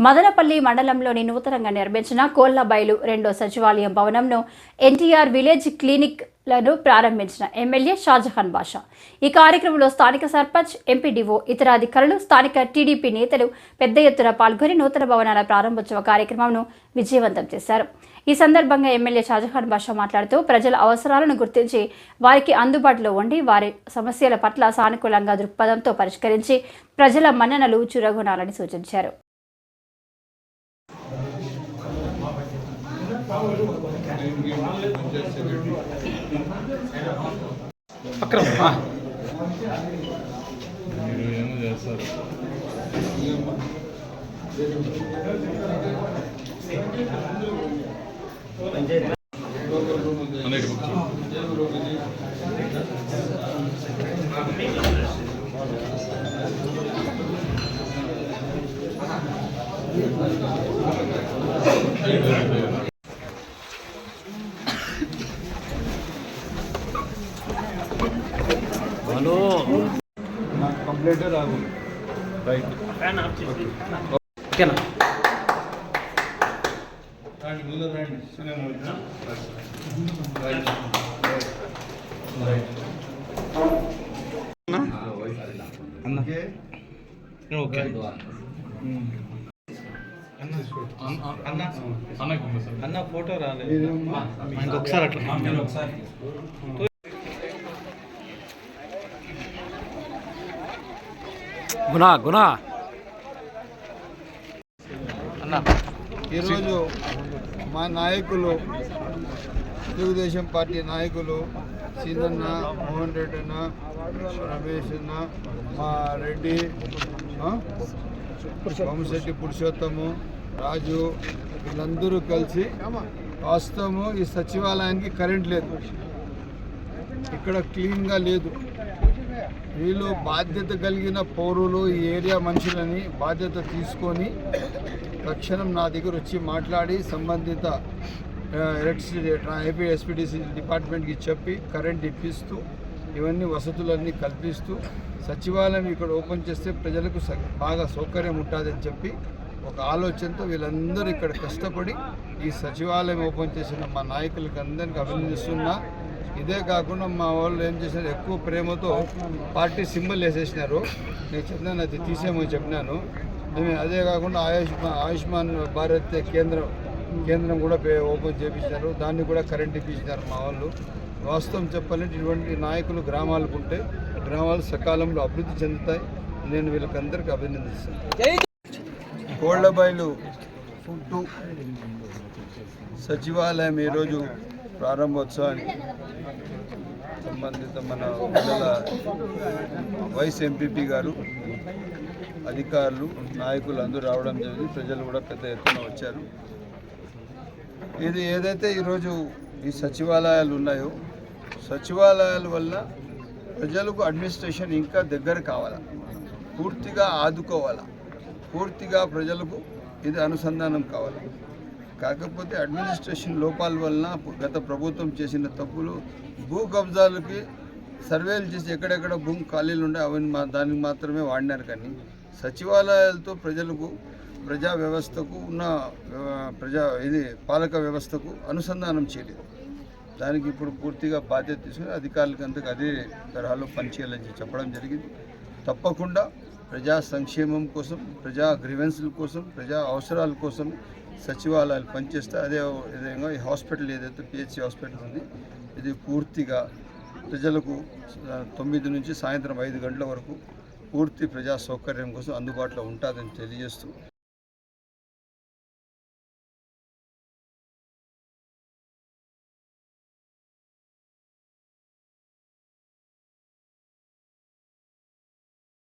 మదనపల్లి మండలంలోని నూతనంగా నిర్మించిన కోళ్లబైలు రెండో సచివాలయం భవనంను ఎన్టీఆర్ విలేజ్ క్లినిక్లను ప్రారంభించిన ఎమ్మెల్యే షాజహాన్ బాషా. ఈ కార్యక్రమంలో స్థానిక సర్పంచ్, ఎంపీడీఓ, ఇతర అధికారులు, స్థానిక టీడీపీ నేతలు పెద్ద ఎత్తున పాల్గొని నూతన భవనాల ప్రారంభోత్సవ కార్యక్రమంను విజయవంతం చేశారు. ఈ సందర్భంగా ఎమ్మెల్యే షాజహాన్ బాషా మాట్లాడుతూ ప్రజల అవసరాలను గుర్తించి వారికి అందుబాటులో ఉండి వారి సమస్యల పట్ల సానుకూలంగా దృక్పథంతో పరిష్కరించి ప్రజల మన్ననలు చూరగొనాలని సూచించారు. హలో నాకు కంప్లీట్ రాదు రైట్ ఓకేనా అన్న ఫోటో రాలేదు ఇంకొకసారి అట్లా గునా ఈరోజు మా నాయకులు, తెలుగుదేశం పార్టీ నాయకులు సీనన్న, మోహన్ రెడ్డి అన్న, రమేష్ అన్న, మా రెడ్డి, వంశెట్టి పురుషోత్తము, రాజు, వీళ్ళందరూ కలిసి వాస్తవము ఈ సచివాలయానికి కరెంట్ లేదు, ఇక్కడ క్లీన్గా లేదు. వీళ్ళు బాధ్యత కలిగిన పౌరులు, ఈ ఏరియా మనుషులని బాధ్యత తీసుకొని తక్షణం నా దగ్గర వచ్చి మాట్లాడి సంబంధిత ఎలక్ట్రిసిటీ ఏపీ ఎస్పీడీసీ డిపార్ట్మెంట్కి చెప్పి కరెంట్ ఇప్పిస్తూ ఇవన్నీ వసతులన్నీ కల్పిస్తూ సచివాలయం ఇక్కడ ఓపెన్ చేస్తే ప్రజలకు బాగా సౌకర్యం ఉంటుందని చెప్పి ఒక ఆలోచనతో వీళ్ళందరూ ఇక్కడ కష్టపడి ఈ సచివాలయం ఓపెన్ చేసిన మా నాయకులకి అందరికీ అభినందిస్తున్నా. ఇదే కాకుండా మా వాళ్ళు ఏం చేసినారు, ఎక్కువ ప్రేమతో పార్టీ సింబల్ వేసేసినారు. నేను చెప్పినాను, అది తీసేయమని చెప్పినాను. అదే కాకుండా ఆయుష్మాన్ భారత్ కేంద్రం కూడా ఓపెన్ చేయించినారు, దాన్ని కూడా కరెంట్ ఇప్పించినారు మా వాళ్ళు. వాస్తవం చెప్పాలంటే ఇటువంటి నాయకులు గ్రామాలకు ఉంటే గ్రామాలు సకాలంలో అభివృద్ధి చెందుతాయి. నేను వీళ్ళకందరికీ అభినందిస్తాను. కోళ్లబైలు 2 సచివాలయం ఈరోజు ప్రారంభోత్సవానికి సంబంధిత మన మండల వైస్ ఎంపీపీ గారు, అధికారులు, నాయకులు అందరూ రావడం జరిగింది. ప్రజలు కూడా పెద్ద ఎత్తున వచ్చారు. ఇది ఏదైతే ఈరోజు ఈ సచివాలయాలు ఉన్నాయో, సచివాలయాల వల్ల ప్రజలకు అడ్మినిస్ట్రేషన్ ఇంకా దగ్గర కావాలా, పూర్తిగా ఆదుకోవాలా, పూర్తిగా ప్రజలకు ఇది అనుసంధానం కావాలి. కాకపోతే అడ్మినిస్ట్రేషన్ లోపాల వలన గత ప్రభుత్వం చేసిన తప్పులు, భూ కబ్జాలకి సర్వేలు చేసి ఎక్కడెక్కడ భూమి ఖాళీలు ఉండే అవన్నీ దానికి మాత్రమే వాడినారు. కానీ సచివాలయాలతో ప్రజలకు, ప్రజా వ్యవస్థకు ఉన్న పాలక వ్యవస్థకు అనుసంధానం చేయలేదు. దానికి ఇప్పుడు పూర్తిగా బాధ్యత తీసుకుని అధికారులకు అంతకు అదే తరహాలో పనిచేయాలని చెప్పడం జరిగింది. తప్పకుండా ప్రజా సంక్షేమం కోసం, ప్రజా గ్రీవెన్స్ల కోసం, ప్రజా అవసరాల కోసం సచివాలయాలు పనిచేస్తే అదే విధంగా ఈ హాస్పిటల్ ఏదైతే పిహెచ్సి హాస్పిటల్ ఉంది, ఇది పూర్తిగా ప్రజలకు 9 నుంచి సాయంత్రం 5 గంటల వరకు పూర్తి ప్రజా సౌకర్యం కోసం అందుబాటులో ఉంటుందని తెలియజేస్తూ